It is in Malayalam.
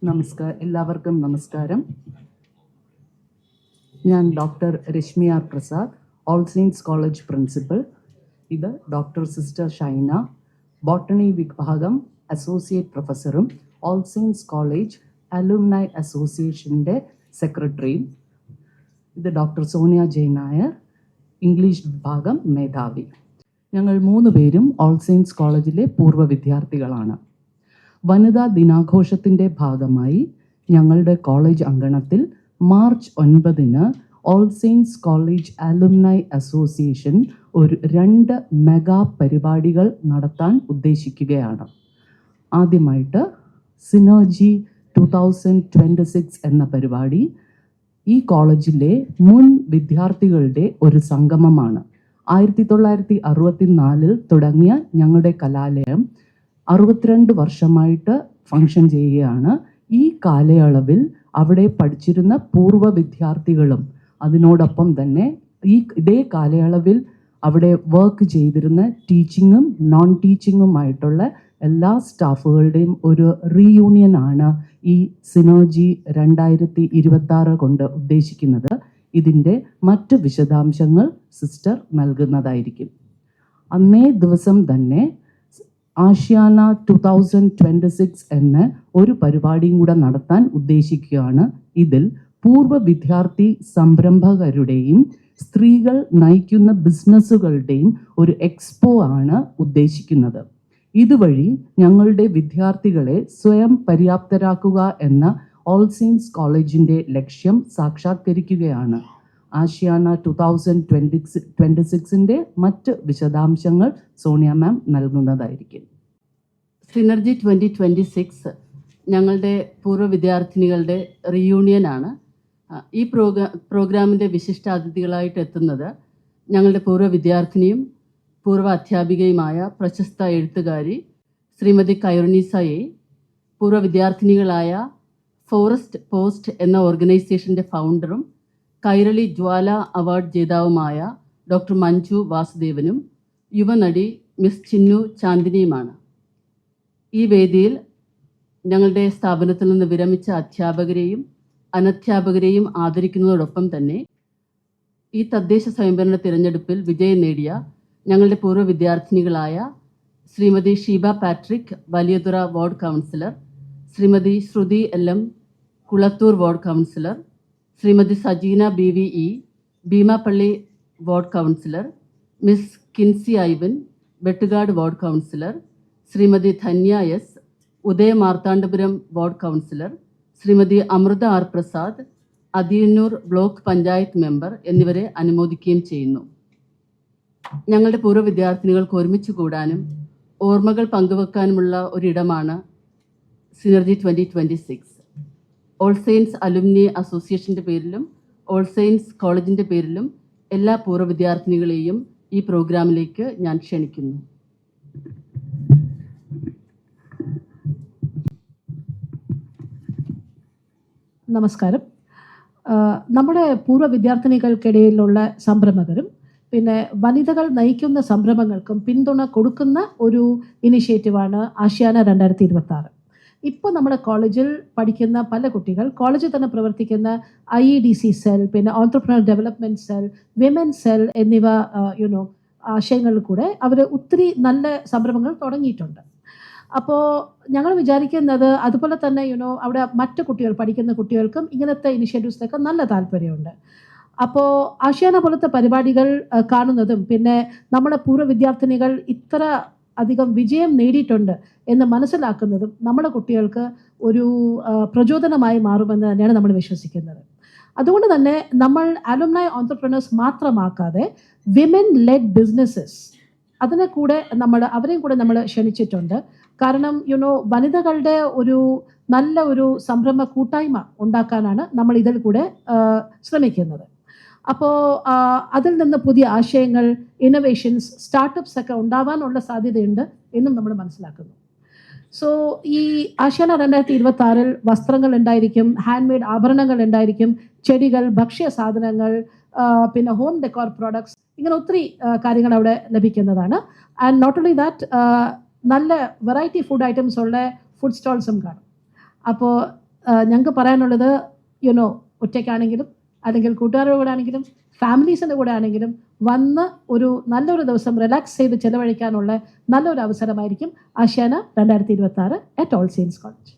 എല്ലാവർക്കും നമസ്കാരം. ഞാൻ doctor Reshmi R Prasad, All Saints College principal. ഇത് ഡോക്ടർ സിസ്റ്റർ ഷൈന, ബോട്ടണി വിഭാഗം അസോസിയേറ്റ് പ്രൊഫസറും ഓൾ സെയിൻറ്റ്സ് കോളേജ് അലുമിനി അസോസിയേഷൻ്റെ സെക്രട്ടറിയും. ഇത് doctor Sonia J Nair, English വിഭാഗം മേധാവി. ഞങ്ങൾ 3 പേരും ഓൾ സെയിൻറ്റ്സ് കോളേജിലെ പൂർവ്വ വിദ്യാർത്ഥികളാണ്. വനിതാ ദിനാഘോഷത്തിൻ്റെ ഭാഗമായി ഞങ്ങളുടെ കോളേജ് അങ്കണത്തിൽ March 9 All Saints College alumni association 2 mega പരിപാടികൾ നടത്താൻ ഉദ്ദേശിക്കുകയാണ്. ആദ്യമായിട്ട് സിനർജി 2026 എന്ന പരിപാടി ഈ കോളേജിലെ മുൻ വിദ്യാർത്ഥികളുടെ ഒരു സംഗമമാണ്. 1964 തുടങ്ങിയ ഞങ്ങളുടെ കലാലയം 62 വർഷമായിട്ട് ഫങ്ഷൻ ചെയ്യുകയാണ്. ഈ കാലയളവിൽ അവിടെ പഠിച്ചിരുന്ന പൂർവ്വ വിദ്യാർത്ഥികളും അതിനോടൊപ്പം തന്നെ ഇതേ കാലയളവിൽ അവിടെ വർക്ക് ചെയ്തിരുന്ന ടീച്ചിങ്ങും നോൺ ടീച്ചിങ്ങുമായിട്ടുള്ള എല്ലാ സ്റ്റാഫുകളുടെയും ഒരു റീയൂണിയനാണ് ഈ സിനർജി 2026 കൊണ്ട് ഉദ്ദേശിക്കുന്നത്. ഇതിൻ്റെ മറ്റ് വിശദാംശങ്ങൾ സിസ്റ്റർ നൽകുന്നതായിരിക്കും. അന്നേ ദിവസം തന്നെ ആഷ്യാന 2026 എന്ന ഒരു പരിപാടിയും കൂടെ നടത്താൻ ഉദ്ദേശിക്കുകയാണ്. ഇതിൽ പൂർവ്വ വിദ്യാർത്ഥി സംരംഭകരുടെയും സ്ത്രീകൾ നയിക്കുന്ന ബിസിനസ്സുകളുടെയും ഒരു എക്സ്പോ ആണ് ഉദ്ദേശിക്കുന്നത്. ഇതുവഴി ഞങ്ങളുടെ വിദ്യാർത്ഥികളെ സ്വയം പര്യാപ്തരാക്കുക എന്ന ഓൾ സെയിൻറ്റ്സ് കോളേജിൻ്റെ ലക്ഷ്യം സാക്ഷാത്കരിക്കുകയാണ്. ആഷ്യാന 2026 മറ്റ് വിശദാംശങ്ങൾ സോണിയ മാം നൽകുന്നതായിരിക്കും. സിനർജി 2026 ഞങ്ങളുടെ പൂർവ്വ വിദ്യാർത്ഥിനികളുടെ റീയൂണിയനാണ്. ഈ പ്രോഗ്രാമിൻ്റെ വിശിഷ്ടാതിഥികളായിട്ട് എത്തുന്നത് ഞങ്ങളുടെ പൂർവ്വ വിദ്യാർത്ഥിനിയും പൂർവ്വ അധ്യാപികയുമായ പ്രശസ്ത എഴുത്തുകാരി ശ്രീമതി കൈറുനീസയെ, പൂർവ്വ വിദ്യാർത്ഥിനികളായ ഫോറസ്റ്റ് പോസ്റ്റ് എന്ന ഓർഗനൈസേഷൻ്റെ ഫൗണ്ടറും കൈരളി ജ്വാല അവാർഡ് ജേതാവുമായ ഡോക്ടർ മഞ്ജു വാസുദേവനും യുവനടി മിസ് ചിന്നു ചാന്ദിനിയുമാണ്. ഈ വേദിയിൽ ഞങ്ങളുടെ സ്ഥാപനത്തിൽ നിന്ന് വിരമിച്ച അധ്യാപകരെയും അനധ്യാപകരെയും ആദരിക്കുന്നതോടൊപ്പം തന്നെ ഈ തദ്ദേശ സ്വയംഭരണ തിരഞ്ഞെടുപ്പിൽ വിജയം നേടിയ ഞങ്ങളുടെ പൂർവ്വ വിദ്യാർത്ഥിനികളായ Shrimati Sheeba Patrick, Valiyathura ward councillor, Shrimati Shruthi LM, Kulathoor ward councillor, Shrimati Sajeena BVE, Beemapally ward councillor, miss Kinsy Ivan, Vettukad ward councillor, Shrimati Dhanya S, Udaya Marthandapuram ward councillor, Shrimati Amrutha R Prasad, Athiyannoor block panchayat member എന്നിവരെ അനുമോദിക്കുകയും ചെയ്യുന്നു. ഞങ്ങളുടെ പൂർവ്വ വിദ്യാർത്ഥിനികൾക്ക് ഒരുമിച്ച് കൂടാനും ഓർമ്മകൾ പങ്കുവെക്കാനുമുള്ള ഒരിടമാണ് സിനർജി 2026. ഓൾ സെയിൻറ്റ്സ് അലുമിനി അസോസിയേഷൻ്റെ പേരിലും ഓൾ സെയിൻറ്റ്സ് കോളേജിൻ്റെ പേരിലും എല്ലാ പൂർവ്വ വിദ്യാർത്ഥിനികളെയും ഈ പ്രോഗ്രാമിലേക്ക് ഞാൻ ക്ഷണിക്കുന്നു. നമസ്കാരം. നമ്മുടെ പൂർവ്വ വിദ്യാർത്ഥിനികൾക്കിടയിലുള്ള സംരംഭകരും പിന്നെ വനിതകൾ നയിക്കുന്ന സംരംഭങ്ങൾക്കും പിന്തുണ കൊടുക്കുന്ന ഒരു ഇനിഷ്യേറ്റീവാണ് ആഷ്യാന 2026. ഇപ്പോൾ നമ്മുടെ കോളേജിൽ പഠിക്കുന്ന പല കുട്ടികൾ കോളേജിൽ തന്നെ പ്രവർത്തിക്കുന്ന IEDC സെൽ, പിന്നെ entrepreneur development cell, women cell എന്നിവ ആശയങ്ങളിൽ കൂടെ അവർ ഒത്തിരി നല്ല സംരംഭങ്ങൾ തുടങ്ങിയിട്ടുണ്ട്. അപ്പോൾ ഞങ്ങൾ വിചാരിക്കുന്നത് അതുപോലെ തന്നെ അവിടെ മറ്റ് കുട്ടികൾ പഠിക്കുന്ന കുട്ടികൾക്കും ഇങ്ങനത്തെ ഇനിഷ്യേറ്റീവ്സിലൊക്കെ നല്ല താല്പര്യമുണ്ട്. അപ്പോൾ ആഷ്യാന പോലത്തെ പരിപാടികൾ കാണുന്നതും പിന്നെ നമ്മുടെ പൂർവ്വ വിദ്യാർത്ഥിനികൾ ഇത്ര അധികം വിജയം നേടിയിട്ടുണ്ട് എന്ന് മനസ്സിലാക്കുന്നതും നമ്മുടെ കുട്ടികൾക്ക് ഒരു പ്രചോദനമായി മാറുമെന്ന് തന്നെയാണ് നമ്മൾ വിശ്വസിക്കുന്നത്. അതുകൊണ്ട് തന്നെ നമ്മൾ അലുമിനി ഓൺട്രപ്രണേഴ്സ് മാത്രമാക്കാതെ വിമൻ ലെഡ് ബിസിനസ്സസ് അവരെയും കൂടെ നമ്മൾ ക്ഷണിച്ചിട്ടുണ്ട്. കാരണം വനിതകളുടെ ഒരു നല്ല ഒരു സംരംഭ കൂട്ടായ്മ ഉണ്ടാക്കാനാണ് നമ്മൾ ഇതിൽ കൂടെ ശ്രമിക്കുന്നത്. അപ്പോൾ അതിൽ നിന്ന് പുതിയ ആശയങ്ങൾ, ഇന്നോവേഷൻസ്, സ്റ്റാർട്ടപ്സ് ഒക്കെ ഉണ്ടാവാനുള്ള സാധ്യതയുണ്ട് എന്നും നമ്മൾ മനസ്സിലാക്കുന്നു. സോ ഈ ആഷ്യാന 2026 വസ്ത്രങ്ങൾ ഉണ്ടായിരിക്കും, ഹാൻഡ് മെയ്ഡ് ആഭരണങ്ങൾ ഉണ്ടായിരിക്കും, ചെടികൾ, ഭക്ഷ്യ സാധനങ്ങൾ, പിന്നെ ഹോം ഡെക്കോർ പ്രോഡക്ട്സ്, ഇങ്ങനെ ഒത്തിരി കാര്യങ്ങൾ അവിടെ ലഭിക്കുന്നതാണ്. ആൻഡ് നോട്ട് ഓൺലി ദാറ്റ് നല്ല വെറൈറ്റി ഫുഡ് ഐറ്റംസ് ഉള്ള ഫുഡ് സ്റ്റോൾസും കാണും. അപ്പോൾ ഞങ്ങൾക്ക് പറയാനുള്ളത് യുനോ ഒറ്റയ്ക്കാണെങ്കിലും അല്ലെങ്കിൽ കൂട്ടുകാരുടെ കൂടെ ആണെങ്കിലും ഫാമിലീസിൻ്റെ കൂടെ ആണെങ്കിലും വന്ന് ഒരു നല്ലൊരു ദിവസം റിലാക്സ് ചെയ്ത് ചെലവഴിക്കാനുള്ള നല്ലൊരു അവസരമായിരിക്കും Ashiyana 2026 at all saints college.